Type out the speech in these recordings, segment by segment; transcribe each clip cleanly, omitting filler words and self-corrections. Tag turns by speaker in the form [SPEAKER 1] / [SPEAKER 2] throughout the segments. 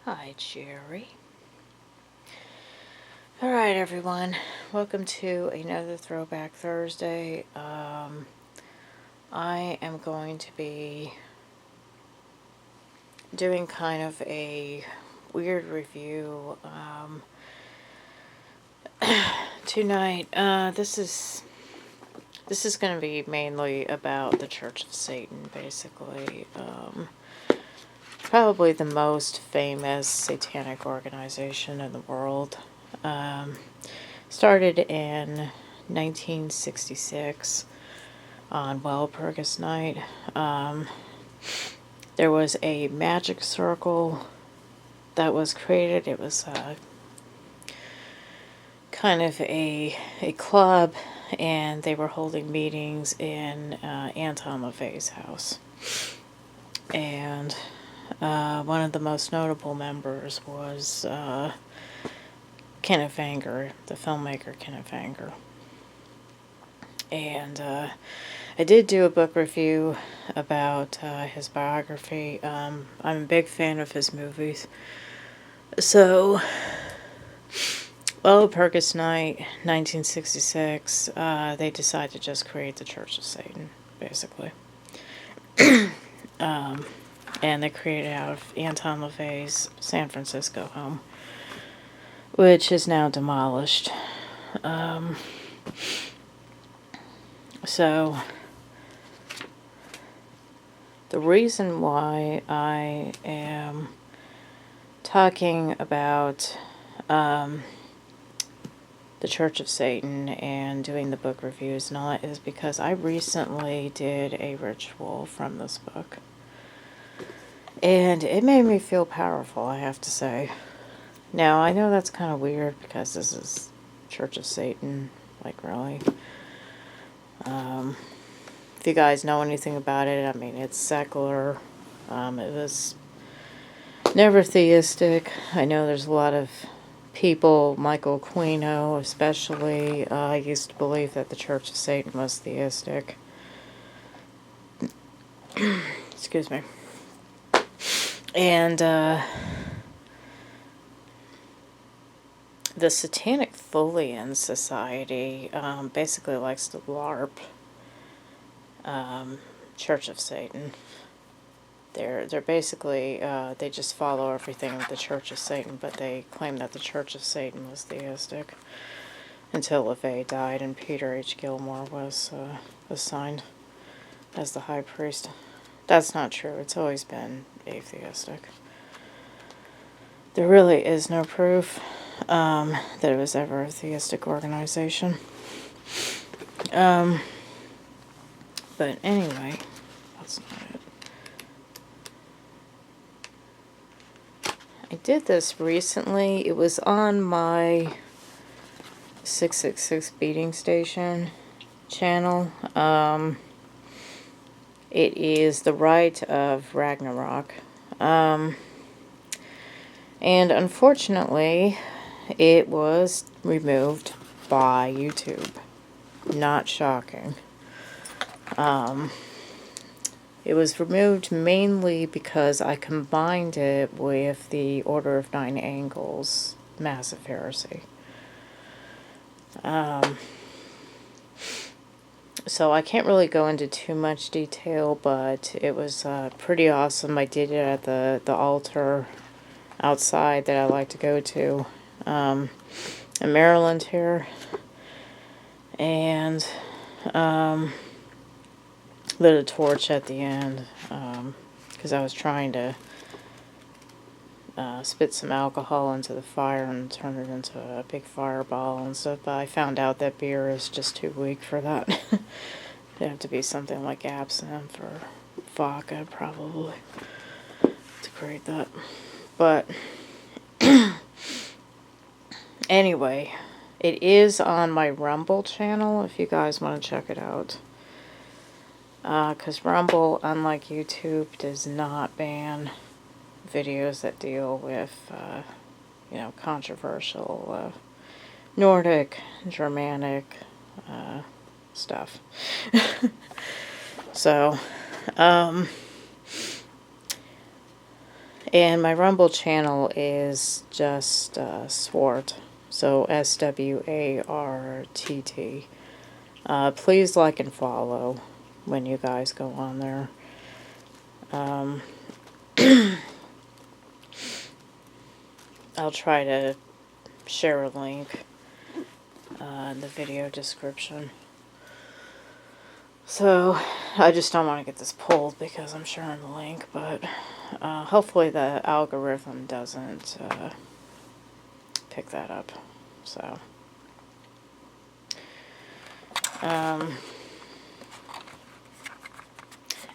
[SPEAKER 1] Hi, Jerry. Alright, everyone. Welcome to another Throwback Thursday. I am going to be doing kind of a weird review tonight. This is going to be mainly about the Church of Satan, basically. Probably the most famous satanic organization in the world. Started in 1966 on Walpurgis Night. There was a magic circle that was created. It was kind of a club, and they were holding meetings in Anton LaVey's house. And one of the most notable members was Kenneth Anger, the filmmaker Kenneth Anger. And I did do a book review about his biography. I'm a big fan of his movies. So, Walpurgis Night, 1966, they decided to just create the Church of Satan, basically. And they created out of Anton LaVey's San Francisco home, which is now demolished. So, the reason why I am talking about the Church of Satan and doing the book reviews and all that is because I recently did a ritual from this book. And it made me feel powerful, I have to say. Now, I know that's kind of weird because this is Church of Satan, like, really. If you guys know anything about it, I mean, it's secular. It was never theistic. I know there's a lot of people, Michael Aquino especially, used to believe that the Church of Satan was theistic. Excuse me. And the Satanic Folian Society basically likes to LARP Church of Satan. They're basically, they just follow everything with the Church of Satan, but they claim that the Church of Satan was theistic until LaVey died and Peter H. Gilmore was assigned as the high priest. That's not true. It's always been atheistic. There really is no proof that it was ever a theistic organization. But anyway, that's not it. I did this recently. It was on my 666 Beating Station channel. It is The Rite of Ragnarok. And unfortunately, it was removed by YouTube. Not shocking. It was removed mainly because I combined it with the Order of Nine Angles Massive Heresy. So I can't really go into too much detail, but it was pretty awesome. I did it at the altar outside that I like to go to in Maryland here. And lit a torch at the end because I was trying to spit some alcohol into the fire and turn it into a big fireball and stuff, but I found out that beer is just too weak for that. It'd have to be something like absinthe or vodka probably to create that. But anyway, it is on my Rumble channel if you guys want to check it out. Because Rumble, unlike YouTube, does not ban videos that deal with, controversial Nordic, Germanic stuff. So, And my Rumble channel is just Swart. So SWARTT. Please like and follow when you guys go on there. I'll try to share a link in the video description. So, I just don't want to get this pulled because I'm sharing the link, but hopefully the algorithm doesn't pick that up. So, I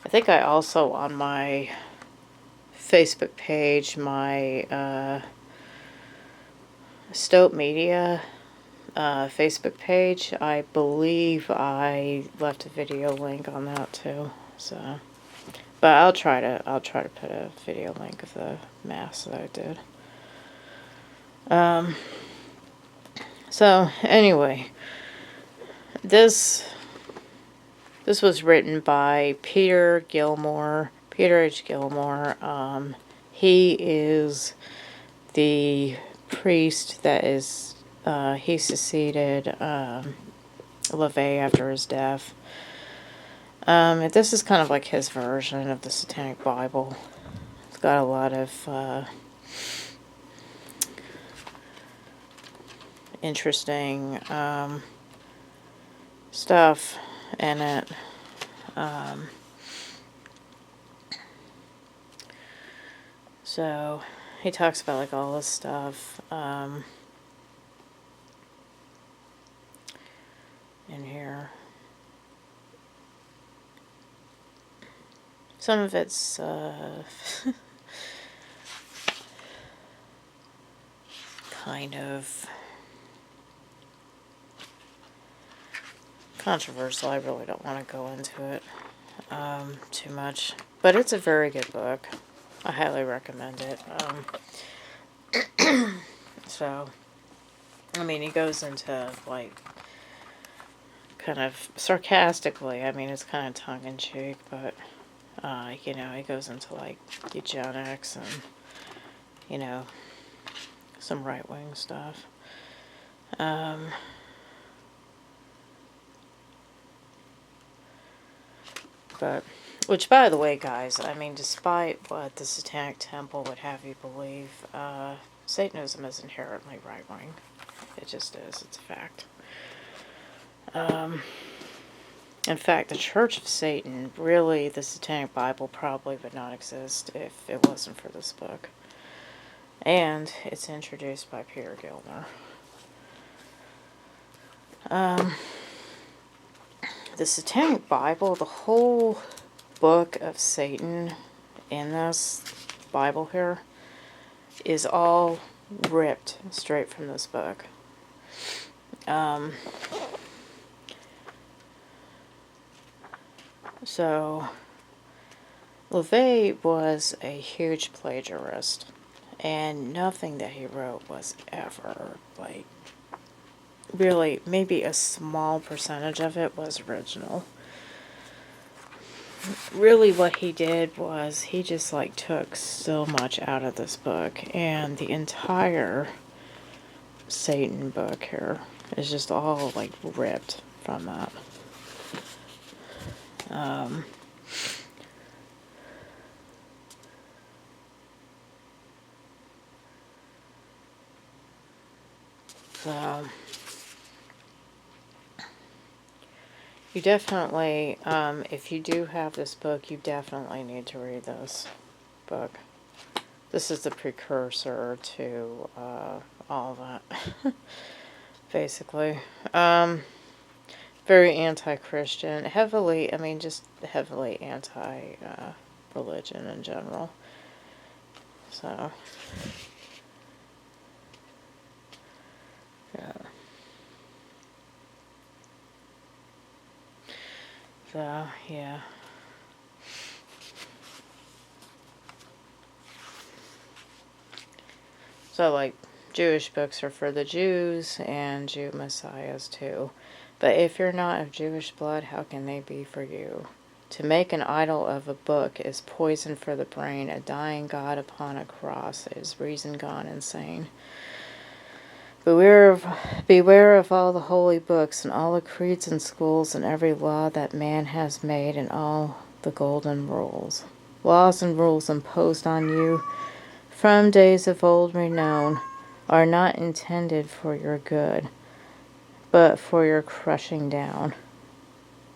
[SPEAKER 1] think I also, on my Facebook page, my Stope Media Facebook page, I believe I left a video link on that too. So, but I'll try to put a video link of the mass that I did. So anyway, this was written by Peter H. Gilmore. He is the priest that is, he succeeded LaVey after his death. This is kind of like his version of the Satanic Bible. It's got a lot of interesting stuff in it. So he talks about like all this stuff in here. Some of it's kind of controversial. I really don't want to go into it too much, but it's a very good book. I highly recommend it. So, I mean, he goes into, like, kind of sarcastically, I mean, it's kind of tongue-in-cheek, but, you know, he goes into, like, eugenics and, you know, some right-wing stuff. But, which, by the way, guys, I mean, despite what the Satanic Temple would have you believe, Satanism is inherently right-wing. It just is. It's a fact. In fact, the Church of Satan, really, the Satanic Bible probably would not exist if it wasn't for this book. And it's introduced by Peter Gilmore. The Satanic Bible, the whole book of Satan in this Bible here, is all ripped straight from this book. So, LaVey was a huge plagiarist, and nothing that he wrote was ever, like, really, maybe a small percentage of it was original. Really what he did was he just, like, took so much out of this book, and the entire Satan book here is just all, like, ripped from that. So, you definitely, if you do have this book, you definitely need to read this book. This is the precursor to all that, basically. Very anti-Christian, heavily, I mean, just heavily anti-religion in general. So, yeah. So, yeah. So, like, Jewish books are for the Jews and Jew messiahs too. But if you're not of Jewish blood, how can they be for you? To make an idol of a book is poison for the brain. A dying God upon a cross is reason gone insane. Beware of all the holy books and all the creeds and schools and every law that man has made and all the golden rules. Laws and rules imposed on you from days of old renown are not intended for your good, but for your crushing down.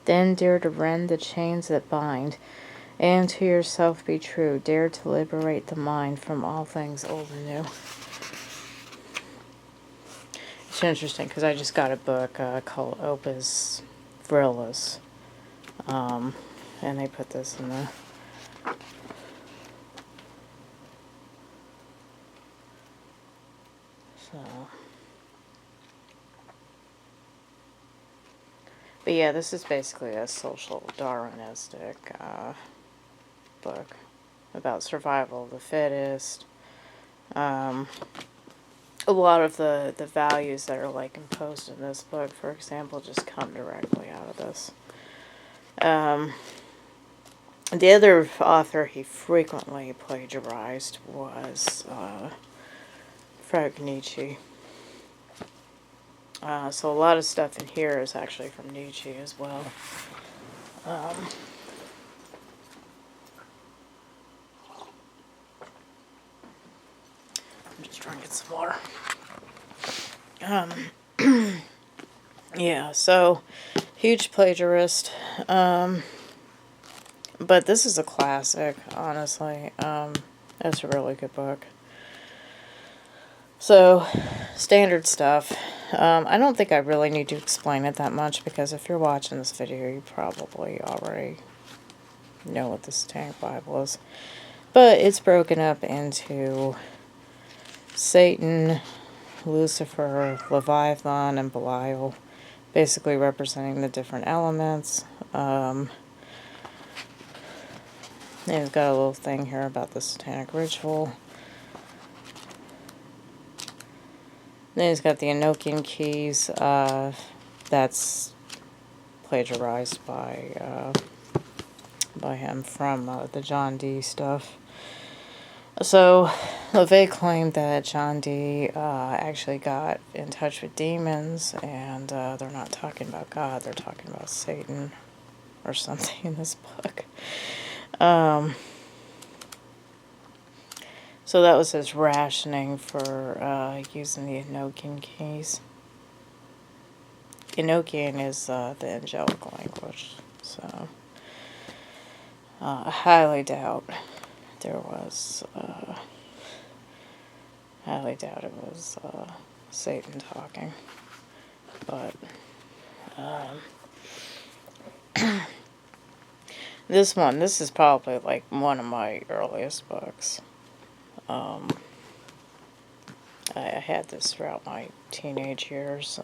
[SPEAKER 1] Then dare to rend the chains that bind, and to yourself be true. Dare to liberate the mind from all things old and new. It's interesting because I just got a book called Opus Virilis, and they put this in the But yeah, this is basically a social Darwinistic book about survival of the fittest. A lot of the values that are like imposed in this book, for example, just come directly out of this. The other author he frequently plagiarized was Friedrich Nietzsche. So a lot of stuff in here is actually from Nietzsche as well. I'm just trying to get some water. Yeah, so huge plagiarist. But this is a classic, honestly. It's a really good book. So, standard stuff. I don't think I really need to explain it that much, because if you're watching this video, you probably already know what the Satanic Bible is. But it's broken up into Satan, Lucifer, Leviathan, and Belial, basically representing the different elements. It's got a little thing here about the satanic ritual. Then he's got the Enochian keys. That's plagiarized by him from the John Dee stuff. So, LaVey claimed that John Dee actually got in touch with demons, and they're not talking about God, they're talking about Satan or something in this book. So that was his rationing for using the Enochian keys. Enochian is the angelic language, so I highly doubt there was, highly doubt it was Satan talking, but this is probably like one of my earliest books. I had this throughout my teenage years.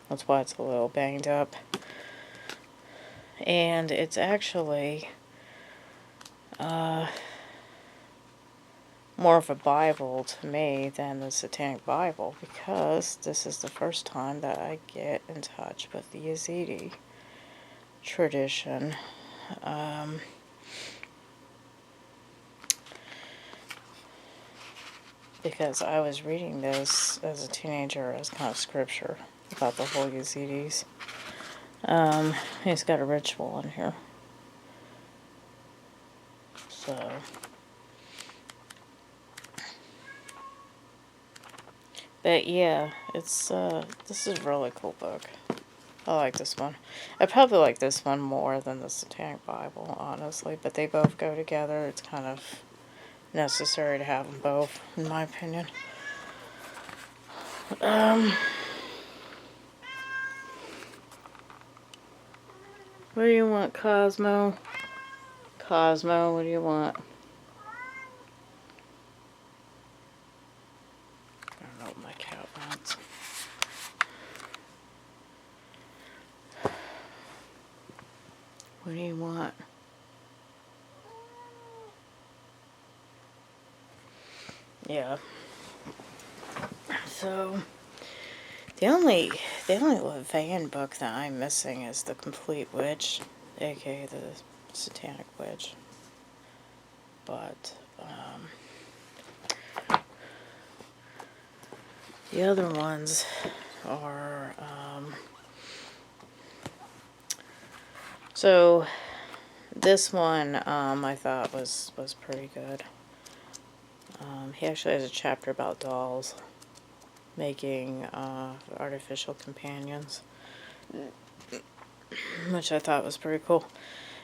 [SPEAKER 1] That's why it's a little banged up. And it's actually more of a Bible to me than the Satanic Bible, because this is the first time that I get in touch with the Yazidi tradition. Because I was reading this as a teenager as kind of scripture about the whole Yazidis. He's got a ritual in here. So, but yeah, it's this is a really cool book. I like this one. I probably like this one more than the Satanic Bible, honestly, but they both go together. It's kind of necessary to have them both, in my opinion. What do you want, Cosmo? Cosmo, what do you want? I don't know what my cat wants. What do you want? Yeah. So, the only LaVeyan book that I'm missing is The Complete Witch. aka the Satanic Witch. But, the other ones are, so this one, I thought was pretty good. He actually has a chapter about dolls making, artificial companions, which I thought was pretty cool.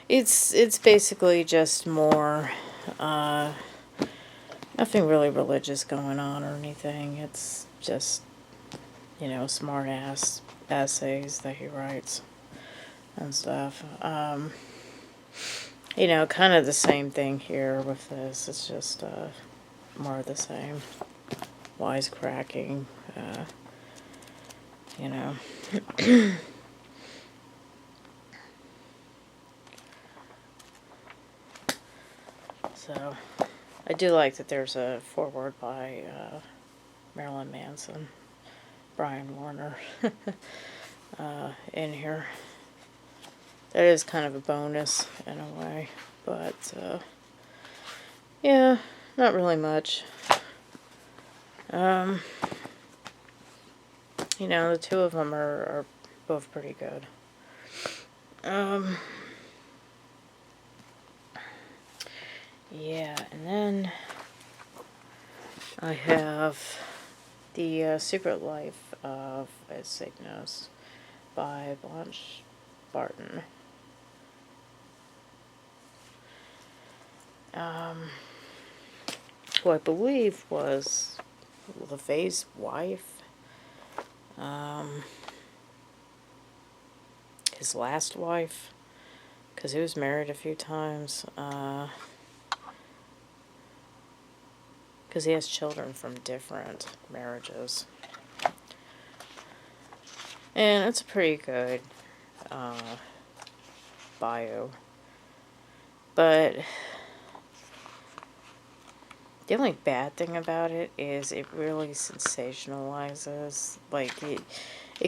[SPEAKER 1] It's basically just more, nothing really religious going on or anything. It's just, you know, smart ass essays that he writes and stuff. You know, kind of the same thing here with this. It's just, more of the same. Wisecracking, you know. So, I do like that there's a foreword by Marilyn Manson, Brian Warner, in here. That is kind of a bonus in a way, but yeah, not really much. You know, the two of them are both pretty good. Yeah, and then I have The Secret Life of a Satanist by Blanche Barton. Who I believe was LaVey's wife. His last wife, because he was married a few times. Because he has children from different marriages. And it's a pretty good bio. But the only bad thing about it is it really sensationalizes, like, it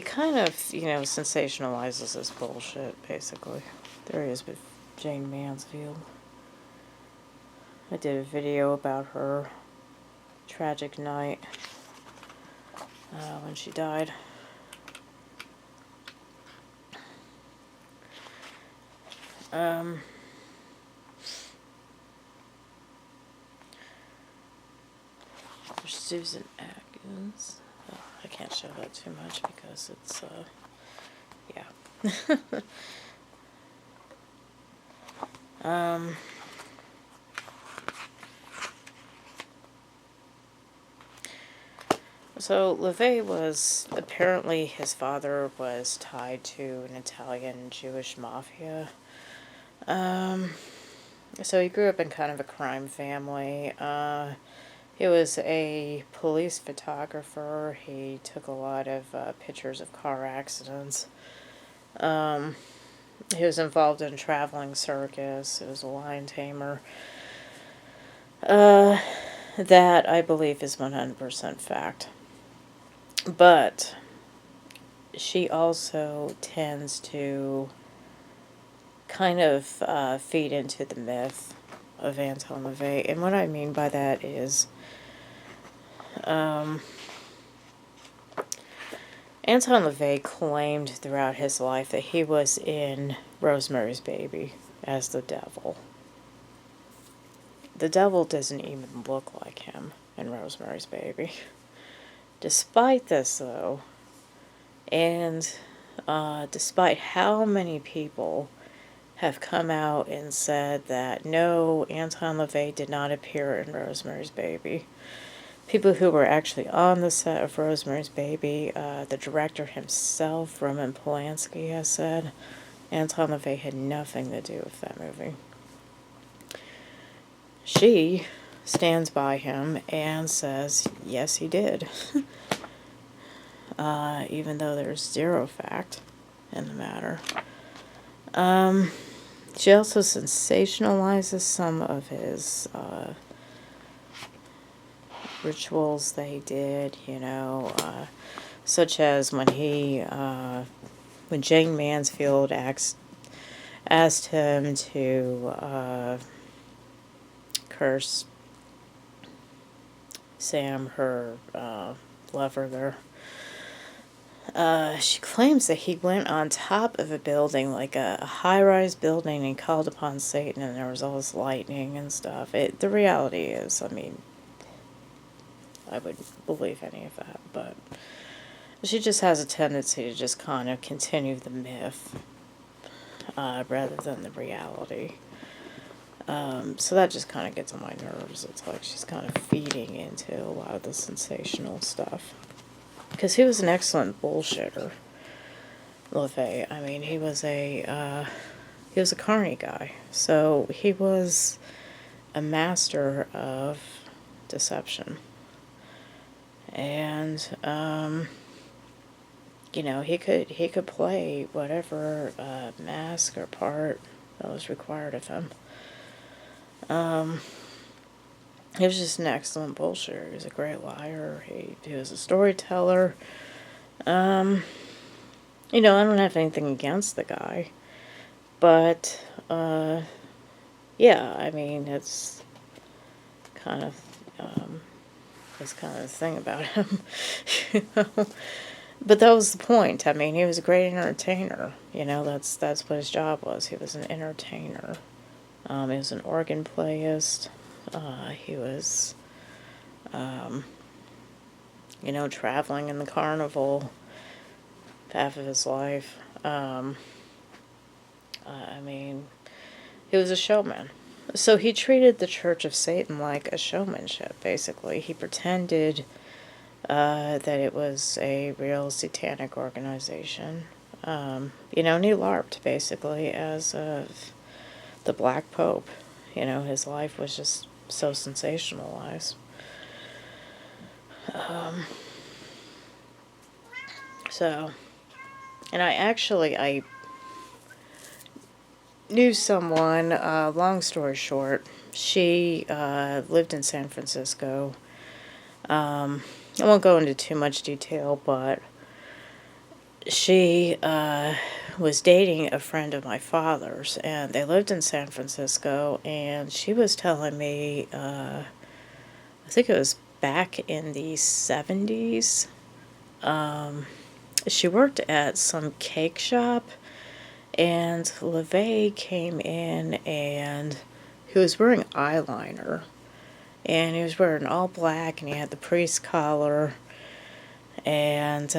[SPEAKER 1] kind of, you know, sensationalizes this bullshit, basically. There he is with Jane Mansfield. I did a video about her tragic night when she died. Susan Atkins. Oh, I can't show that too much because it's, yeah. So LaVey was, apparently his father was tied to an Italian Jewish mafia. So he grew up in kind of a crime family. He was a police photographer. He took a lot of pictures of car accidents. He was involved in a traveling circus. He was a lion tamer. That, I believe, is 100% fact. But she also tends to kind of feed into the myth of Anton LaVey. And what I mean by that is Anton LaVey claimed throughout his life that he was in Rosemary's Baby as the devil. The devil doesn't even look like him in Rosemary's Baby. Despite this, though, and despite how many people have come out and said that no, Anton LaVey did not appear in Rosemary's Baby. People who were actually on the set of Rosemary's Baby, the director himself, Roman Polanski, has said Anton LaVey had nothing to do with that movie. She stands by him and says, yes, he did. Even though there's zero fact in the matter. She also sensationalizes some of his rituals that he did, you know, such as when Jane Mansfield asked asked him to curse Sam, her lover there. She claims that he went on top of a building, like a high-rise building, and called upon Satan, and there was all this lightning and stuff. The reality is, I mean, I wouldn't believe any of that, but she just has a tendency to just kind of continue the myth rather than the reality. So that just kind of gets on my nerves. It's like she's kind of feeding into a lot of the sensational stuff. Because he was an excellent bullshitter, LaVey. I mean, he was a Carney guy. So he was a master of deception. And, you know, he could play whatever mask or part that was required of him. He was just an excellent bullshitter. He was a great liar. He was a storyteller. You know, I don't have anything against the guy. But, yeah, I mean, it's kind of, that's kind of the thing about him, you know. But that was the point. I mean, he was a great entertainer. You know, that's what his job was. He was an entertainer. He was an organ playist. He was, you know, traveling in the carnival half of his life. I mean, he was a showman. So he treated the Church of Satan like a showmanship, basically. He pretended that it was a real satanic organization. You know, and he LARPed, basically, as the Black Pope. You know, his life was just so sensationalized. So, and I knew someone, long story short, she lived in San Francisco. I won't go into too much detail, but she was dating a friend of my father's, and they lived in San Francisco, and she was telling me, I think it was back in the 70s, she worked at some cake shop, and LaVey came in, and he was wearing eyeliner, and he was wearing all black, and he had the priest collar, and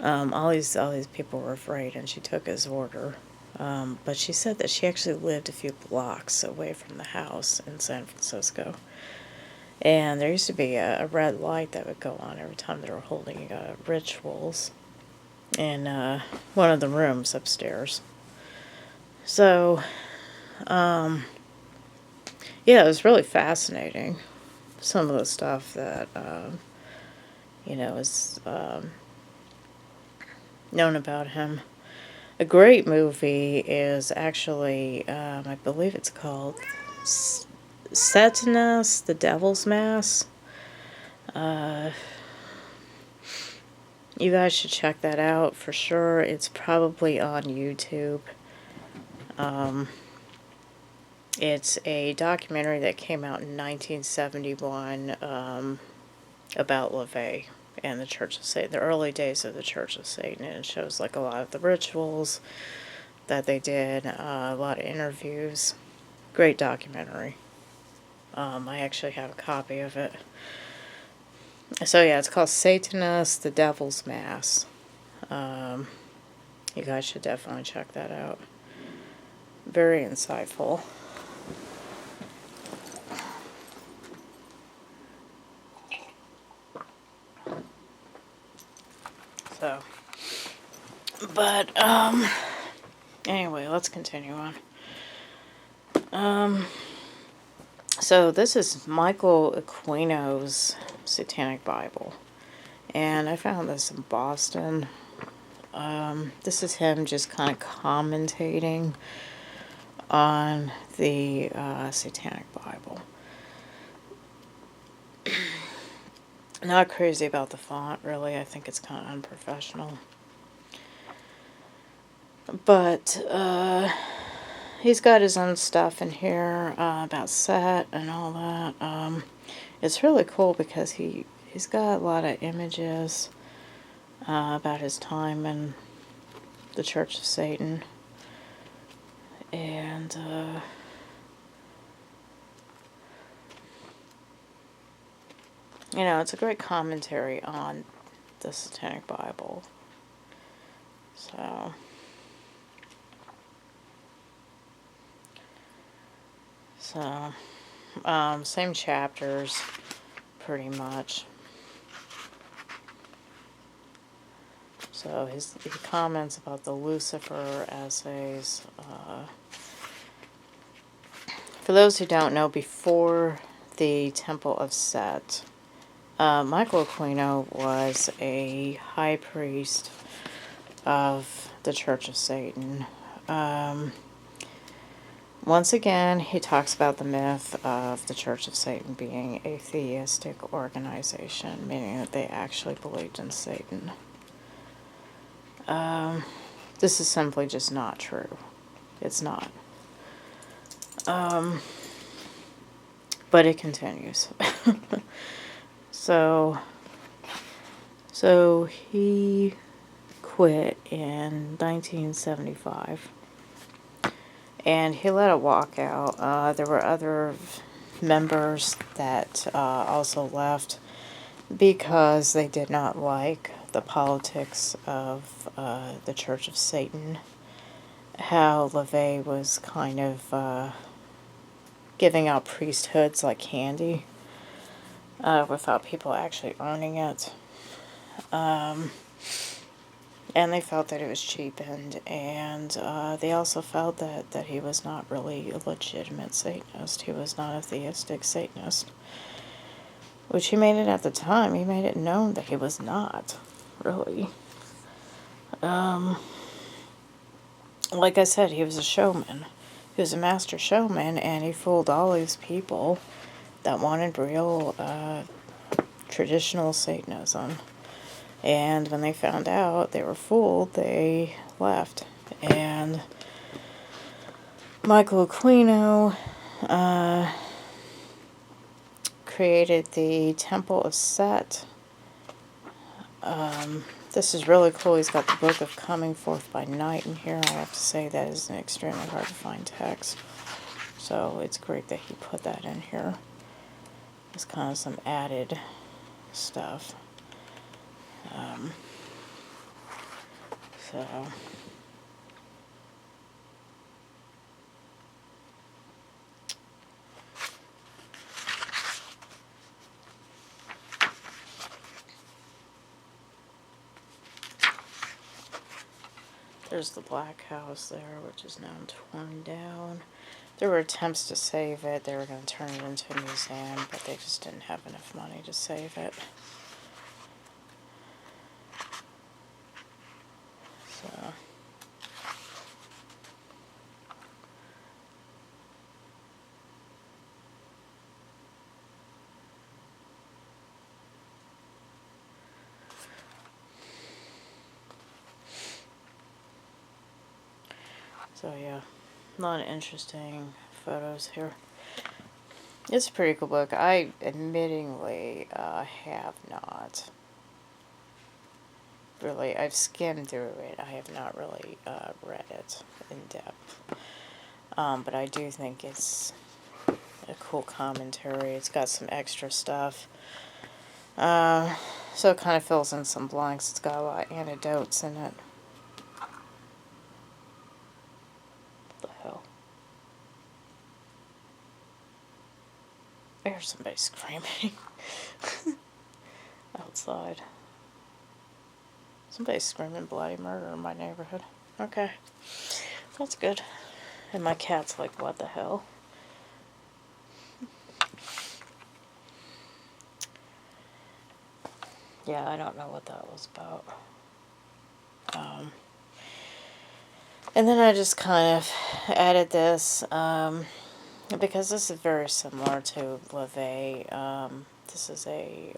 [SPEAKER 1] all these people were afraid, and she took his order. But she said that she actually lived a few blocks away from the house in San Francisco. And there used to be a red light that would go on every time they were holding rituals in one of the rooms upstairs. So, yeah, it was really fascinating. Some of the stuff that, you know, is known about him. A great movie is actually, I believe it's called Satanic, the Devil's Mass. You guys should check that out for sure. It's probably on YouTube. It's a documentary that came out in 1971 about LaVey and the Church of Satan, the early days of the Church of Satan, and it shows like a lot of the rituals that they did, a lot of interviews. Great documentary. I actually have a copy of it. So yeah, it's called Satanic, the Devil's Mass. You guys should definitely check that out. Very insightful. So, but, anyway, let's continue on. So this is Michael Aquino's Satanic Bible, and I found this in Boston. This is him just kind of commentating on the Satanic Bible. Not crazy about the font, really. I think it's kind of unprofessional. But he's got his own stuff in here about Set and all that. It's really cool because he's got a lot of images about his time in the Church of Satan. And you know, it's a great commentary on the Satanic Bible. So same chapters, pretty much. So he comments about the Lucifer essays. For those who don't know, before the Temple of Set, Michael Aquino was a high priest of the Church of Satan. Once again, he talks about the myth of the Church of Satan being a theistic organization, meaning that they actually believed in Satan. This is simply just not true. It's not. But it continues. So he quit in 1975. And he let it walk out. There were other members that also left because they did not like the politics of the Church of Satan. How LaVey was kind of giving out priesthoods like candy without people actually earning it. And they felt that it was cheapened, and they also felt that he was not really a legitimate Satanist. He was not a theistic Satanist, which he made it at the time. He made it known that he was not, really. Like I said, he was a showman. He was a master showman, and he fooled all these people that wanted real traditional Satanism. And when they found out they were fooled, they left. And Michael Aquino created the Temple of Set. This is really cool. He's got the Book of Coming Forth by Night in here. I have to say that is an extremely hard to find text. So it's great that he put that in here. It's kind of some added stuff. So there's the Black House there, which is now torn down. There were attempts to save it. They were going to turn it into a museum, but they just didn't have enough money to save it. So yeah, a lot of interesting photos here. It's a pretty cool book. I admittingly have not really, I've skimmed through it. I have not really read it in depth. But I do think it's a cool commentary. It's got some extra stuff. So it kind of fills in some blanks. It's got a lot of anecdotes in it. What the hell? I hear somebody screaming outside. Somebody's screaming bloody murder in my neighborhood. Okay. That's good. And my cat's like, what the hell? Yeah, I don't know what that was about. And then I just kind of added this, because this is very similar to LaVey. This is a,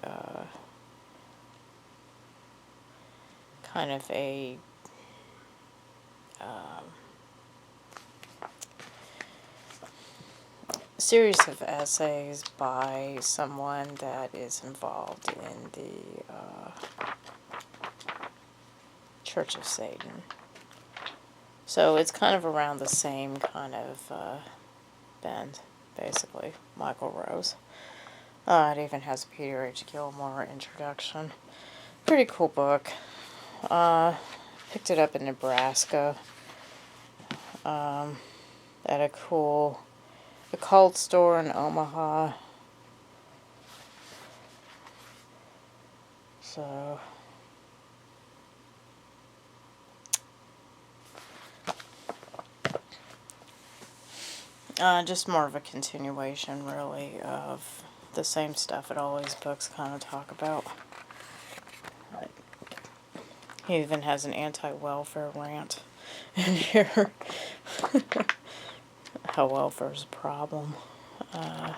[SPEAKER 1] kind of a series of essays by someone that is involved in the Church of Satan. So it's kind of around the same kind of bend, basically. Michael Rose. It even has a Peter H. Gilmore introduction. Pretty cool book. Picked it up in Nebraska at a cool occult store in Omaha. So just more of a continuation, really, of the same stuff that all these books kind of talk about. He even has an anti-welfare rant in here. How welfare is a problem. You know.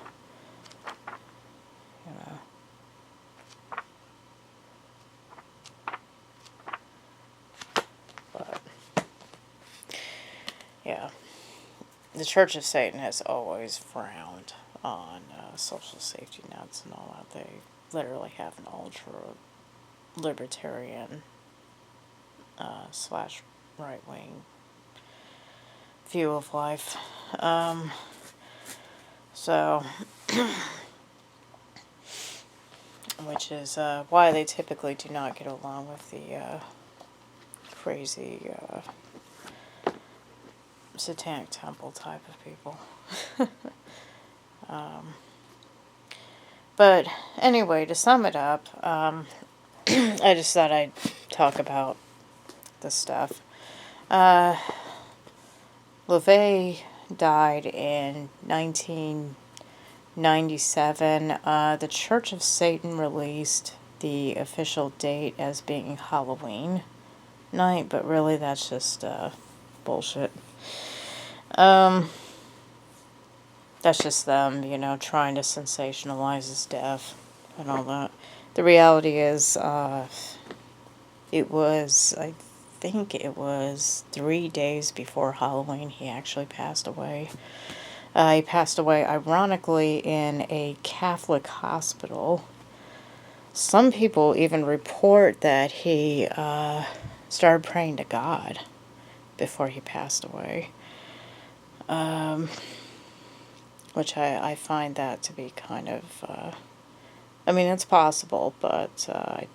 [SPEAKER 1] But, yeah. The Church of Satan has always frowned on social safety nets and all that. They literally have an ultra-libertarian slash right-wing view of life. So, which is why they typically do not get along with the crazy Satanic Temple type of people. But anyway, to sum it up, I just thought I'd talk about this stuff. LaVey died in 1997. The Church of Satan released the official date as being Halloween night, but really that's just bullshit. That's just them, trying to sensationalize his death and all that. The reality is, I think it was 3 days before Halloween he actually passed away. He passed away, ironically, in a Catholic hospital. Some people even report that he started praying to God before he passed away. Which I find that to be kind of, it's possible, but I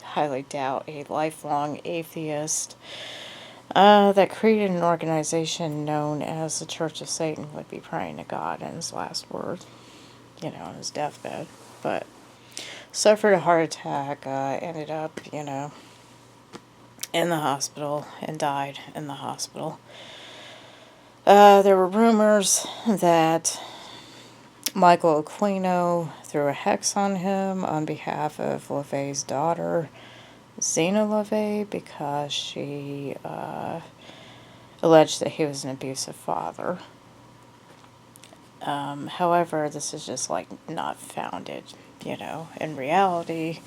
[SPEAKER 1] highly doubt a lifelong atheist that created an organization known as the Church of Satan would be praying to God in his last words, on his deathbed. But suffered a heart attack, ended up, in the hospital, and died in the hospital. There were rumors that Michael Aquino threw a hex on him on behalf of LaVey's daughter, Zena LaVey, because she alleged that he was an abusive father. However, this is just, not founded, in reality.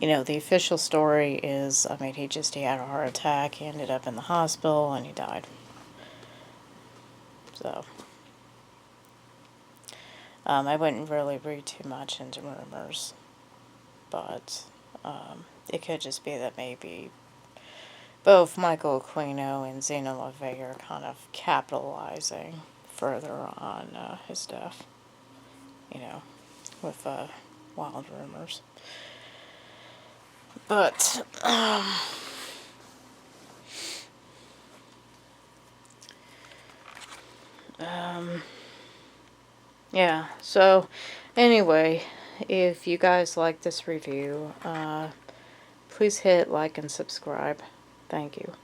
[SPEAKER 1] The official story is, he had a heart attack, he ended up in the hospital, and he died. So, I wouldn't really read too much into rumors, but it could just be that maybe both Michael Aquino and Zena LaVey are kind of capitalizing further on his death, with wild rumors. But, yeah, so, anyway, if you guys like this review, please hit like and subscribe. Thank you.